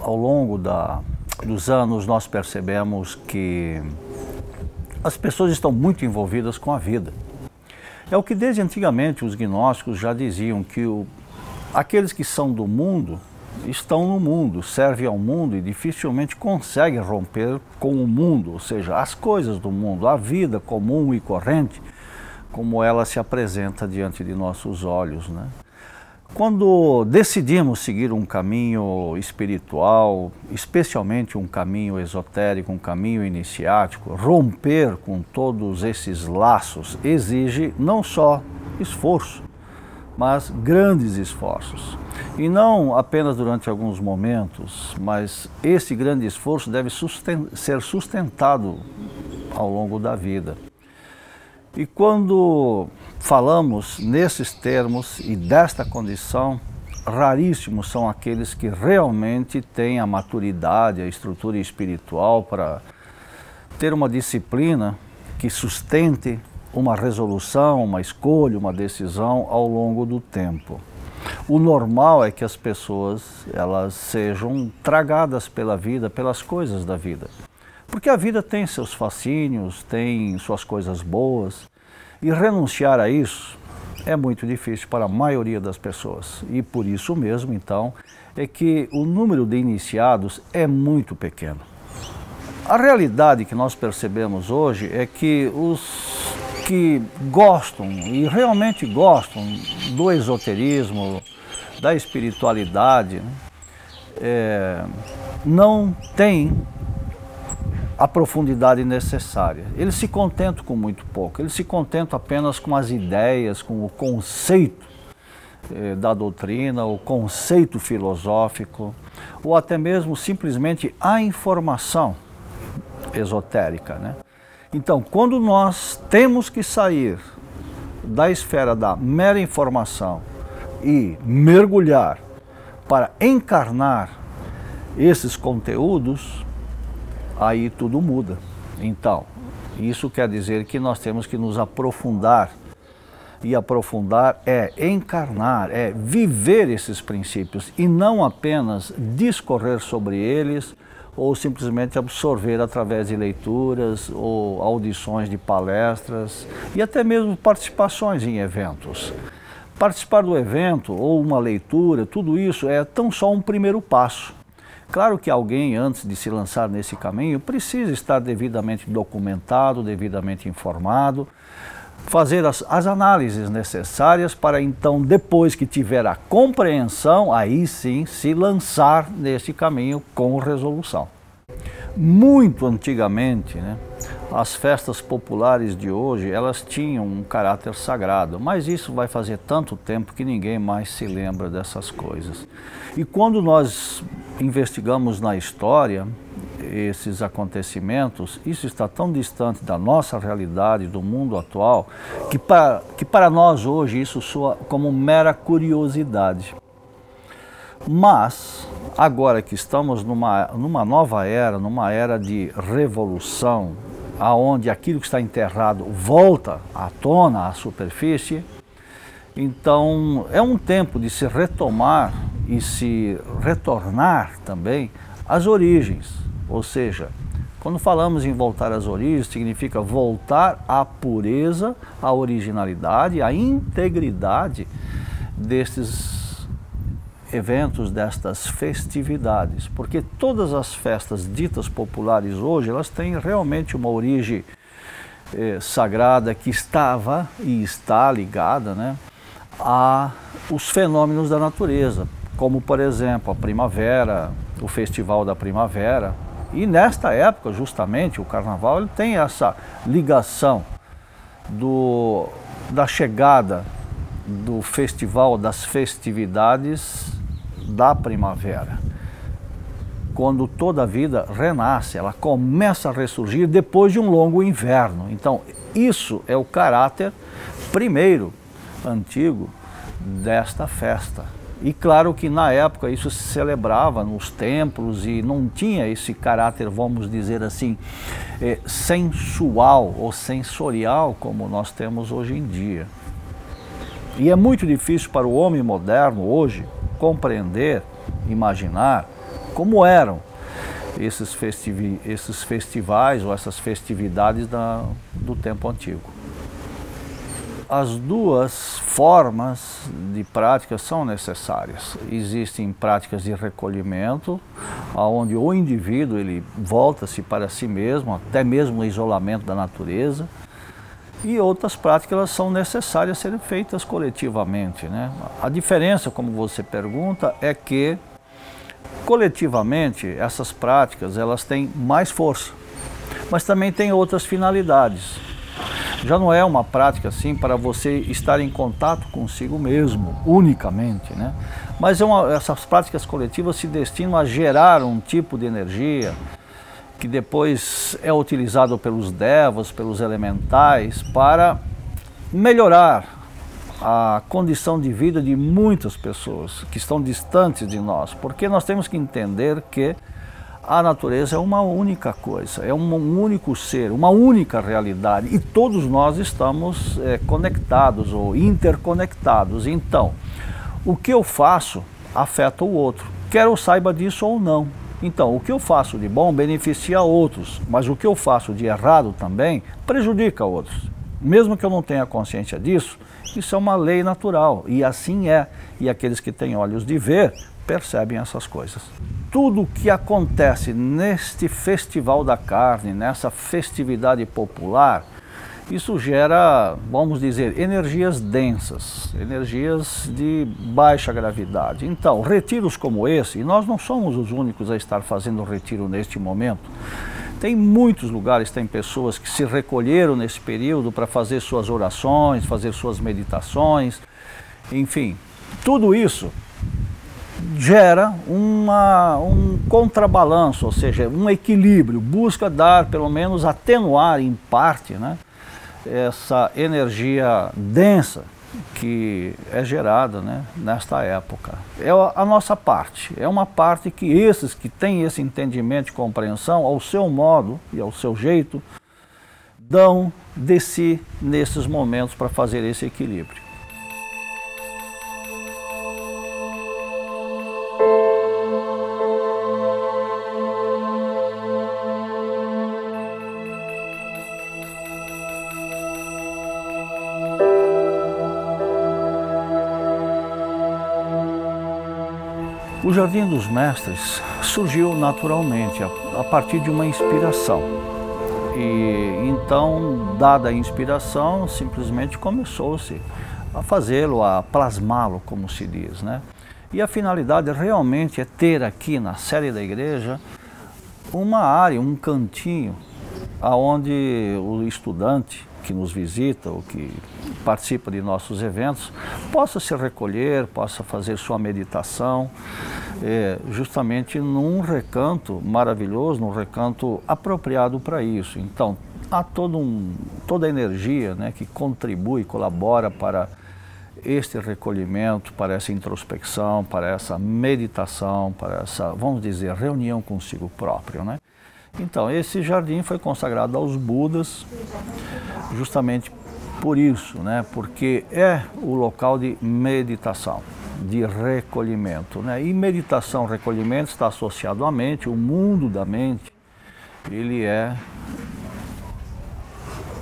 ao longo dos anos, nós percebemos que as pessoas estão muito envolvidas com a vida. É o que desde antigamente os gnósticos já diziam, que aqueles que são do mundo estão no mundo, servem ao mundo e dificilmente conseguem romper com o mundo, ou seja, as coisas do mundo, a vida comum e corrente, como ela se apresenta diante de nossos olhos, né? Quando decidimos seguir um caminho espiritual, especialmente um caminho esotérico, um caminho iniciático, romper com todos esses laços exige não só esforço, mas grandes esforços. E não apenas durante alguns momentos, mas esse grande esforço deve ser sustentado ao longo da vida. E quando falamos nesses termos e desta condição, raríssimos são aqueles que realmente têm a maturidade, a estrutura espiritual para ter uma disciplina que sustente uma resolução, uma escolha, uma decisão ao longo do tempo. O normal é que as pessoas elas sejam tragadas pela vida, pelas coisas da vida. Porque a vida tem seus fascínios, tem suas coisas boas, e renunciar a isso é muito difícil para a maioria das pessoas. E por isso mesmo, então, é que o número de iniciados é muito pequeno. A realidade que nós percebemos hoje é que os que gostam, e realmente gostam, do esoterismo, da espiritualidade, não têm a profundidade necessária. Eles se contentam com muito pouco, eles se contentam apenas com as ideias, com o conceito da doutrina, o conceito filosófico, ou até mesmo simplesmente a informação esotérica, né? Então, quando nós temos que sair da esfera da mera informação e mergulhar para encarnar esses conteúdos, aí tudo muda. Então, isso quer dizer que nós temos que nos aprofundar. E aprofundar é encarnar, é viver esses princípios e não apenas discorrer sobre eles ou simplesmente absorver através de leituras ou audições de palestras e até mesmo participações em eventos. Participar do evento ou uma leitura, tudo isso é tão só um primeiro passo. Claro que alguém, antes de se lançar nesse caminho, precisa estar devidamente documentado, devidamente informado, fazer as análises necessárias para então, depois que tiver a compreensão, aí sim se lançar nesse caminho com resolução. Muito antigamente, né, as festas populares de hoje, elas tinham um caráter sagrado, mas isso vai fazer tanto tempo que ninguém mais se lembra dessas coisas. E quando nós investigamos na história esses acontecimentos, isso está tão distante da nossa realidade, do mundo atual, que para nós hoje isso soa como mera curiosidade. Mas, agora que estamos numa nova era, numa era de revolução, aonde aquilo que está enterrado volta à tona, à superfície, então é um tempo de se retomar e se retornar também às origens. Ou seja, quando falamos em voltar às origens, significa voltar à pureza, à originalidade, à integridade destes eventos, destas festividades, porque todas as festas ditas populares hoje, elas têm realmente uma origem sagrada que estava e está ligada, né, aos fenômenos da natureza, como por exemplo a primavera, o Festival da Primavera, e nesta época justamente o Carnaval ele tem essa ligação da chegada do festival, das festividades da primavera, quando toda a vida renasce, ela começa a ressurgir depois de um longo inverno. Então, isso é o caráter primeiro, antigo, desta festa. E claro que na época isso se celebrava nos templos e não tinha esse caráter, vamos dizer assim, sensual ou sensorial como nós temos hoje em dia. E é muito difícil para o homem moderno hoje compreender, imaginar como eram esses festivais ou essas festividades do tempo antigo. As duas formas de prática são necessárias. Existem práticas de recolhimento, onde o indivíduo ele volta-se para si mesmo, até mesmo o isolamento da natureza, e outras práticas elas são necessárias serem feitas coletivamente, né? A diferença, como você pergunta, é que coletivamente essas práticas elas têm mais força, mas também têm outras finalidades. Já não é uma prática assim para você estar em contato consigo mesmo, unicamente, né? Mas essas práticas coletivas se destinam a gerar um tipo de energia que depois é utilizado pelos devas, pelos elementais, para melhorar a condição de vida de muitas pessoas que estão distantes de nós, porque nós temos que entender que a natureza é uma única coisa, é um único ser, uma única realidade, e todos nós estamos conectados ou interconectados. Então, o que eu faço afeta o outro, quer eu saiba disso ou não. Então, o que eu faço de bom beneficia outros, mas o que eu faço de errado também prejudica outros. Mesmo que eu não tenha consciência disso, isso é uma lei natural, e assim é. E aqueles que têm olhos de ver percebem essas coisas. Tudo o que acontece neste festival da carne, nessa festividade popular, isso gera, vamos dizer, energias densas, energias de baixa gravidade. Então, retiros como esse, e nós não somos os únicos a estar fazendo retiro neste momento, tem muitos lugares, tem pessoas que se recolheram nesse período para fazer suas orações, fazer suas meditações, enfim, tudo isso gera um contrabalanço, ou seja, um equilíbrio, busca dar, pelo menos atenuar em parte, né, essa energia densa que é gerada, né, nesta época. É a nossa parte, é uma parte que esses que têm esse entendimento e compreensão, ao seu modo e ao seu jeito, dão de si nesses momentos para fazer esse equilíbrio. O Jardim dos Mestres surgiu naturalmente, a partir de uma inspiração. E então, dada a inspiração, simplesmente começou-se a fazê-lo, a plasmá-lo, como se diz, né? E a finalidade realmente é ter aqui na sede da igreja uma área, um cantinho, aonde o estudante que nos visita ou que participa de nossos eventos possa se recolher, possa fazer sua meditação, justamente num recanto maravilhoso, num recanto apropriado para isso. Então, há toda a energia, né, que contribui, colabora para este recolhimento, para essa introspecção, para essa meditação, para essa, vamos dizer, reunião consigo próprio, né? Então, esse jardim foi consagrado aos Budas justamente por isso, né? Porque é o local de meditação, de recolhimento, né? E meditação, recolhimento está associado à mente, o mundo da mente, ele é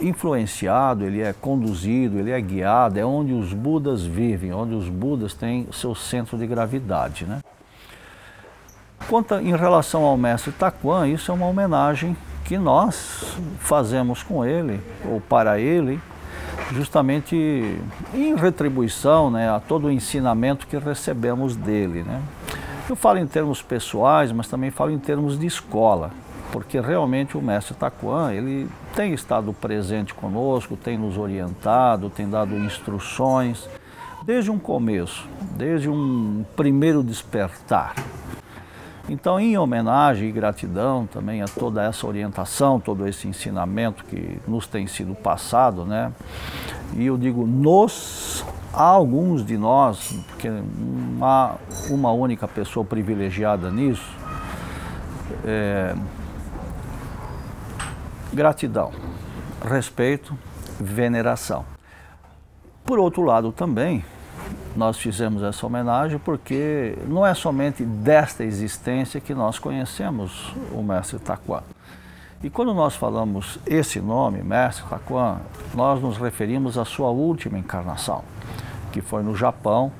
influenciado, ele é conduzido, ele é guiado, é onde os Budas vivem, onde os Budas têm seu centro de gravidade, né? Quanto em relação ao mestre Taquan, isso é uma homenagem que nós fazemos com ele, ou para ele, justamente em retribuição, né, a todo o ensinamento que recebemos dele, né? Eu falo em termos pessoais, mas também falo em termos de escola, porque realmente o mestre Taquan, ele tem estado presente conosco, tem nos orientado, tem dado instruções, desde um começo, desde um primeiro despertar. Então, em homenagem e gratidão também a toda essa orientação, todo esse ensinamento que nos tem sido passado, né? E eu digo há alguns de nós, porque uma única pessoa privilegiada nisso, gratidão, respeito, veneração. Por outro lado também, nós fizemos essa homenagem porque não é somente desta existência que nós conhecemos o Mestre Taquan. E quando nós falamos esse nome, Mestre Taquan, nós nos referimos à sua última encarnação, que foi no Japão,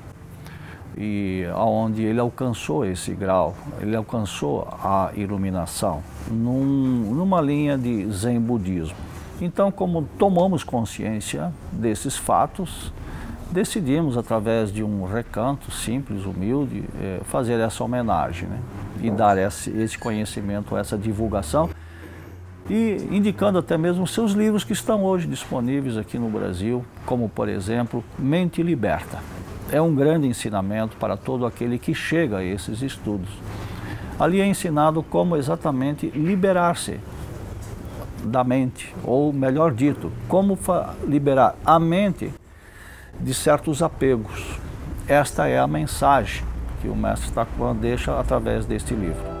e aonde ele alcançou esse grau, ele alcançou a iluminação numa linha de Zen budismo. Então, como tomamos consciência desses fatos, decidimos, através de um recanto simples, humilde, fazer essa homenagem, né? E dar esse conhecimento, essa divulgação, e indicando até mesmo seus livros que estão hoje disponíveis aqui no Brasil, como, por exemplo, Mente Liberta. É um grande ensinamento para todo aquele que chega a esses estudos. Ali é ensinado como exatamente liberar-se da mente, ou melhor dito, como liberar a mente de certos apegos. Esta é a mensagem que o Mestre Taquan deixa através deste livro.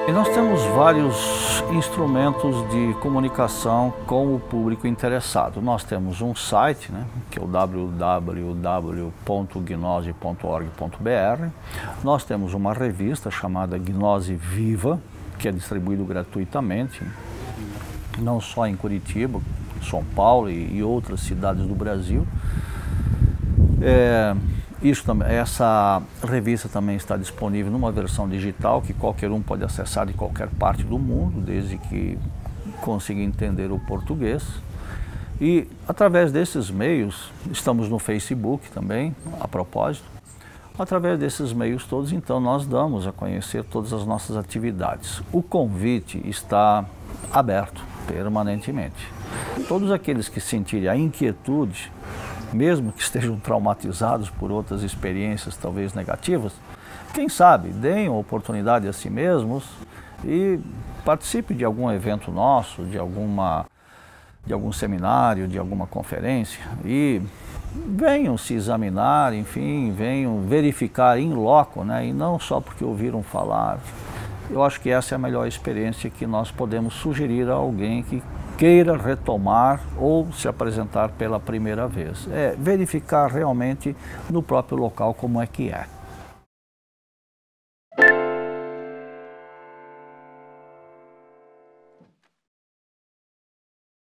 E nós temos vários instrumentos de comunicação com o público interessado. Nós temos um site, né, que é o www.gnose.org.br. Nós temos uma revista chamada Gnose Viva, que é distribuído gratuitamente, não só em Curitiba, São Paulo e outras cidades do Brasil. Essa revista também está disponível numa versão digital que qualquer um pode acessar de qualquer parte do mundo, desde que consiga entender o português. E através desses meios, estamos no Facebook também, a propósito, através desses meios todos, então, nós damos a conhecer todas as nossas atividades. O convite está aberto permanentemente. Todos aqueles que sentirem a inquietude, mesmo que estejam traumatizados por outras experiências talvez negativas, quem sabe, deem a oportunidade a si mesmos e participe de algum evento nosso, de algum seminário, de alguma conferência, e venham se examinar, enfim, venham verificar in loco, né? E não só porque ouviram falar. Eu acho que essa é a melhor experiência que nós podemos sugerir a alguém que queira retomar ou se apresentar pela primeira vez. É verificar realmente no próprio local como é que é.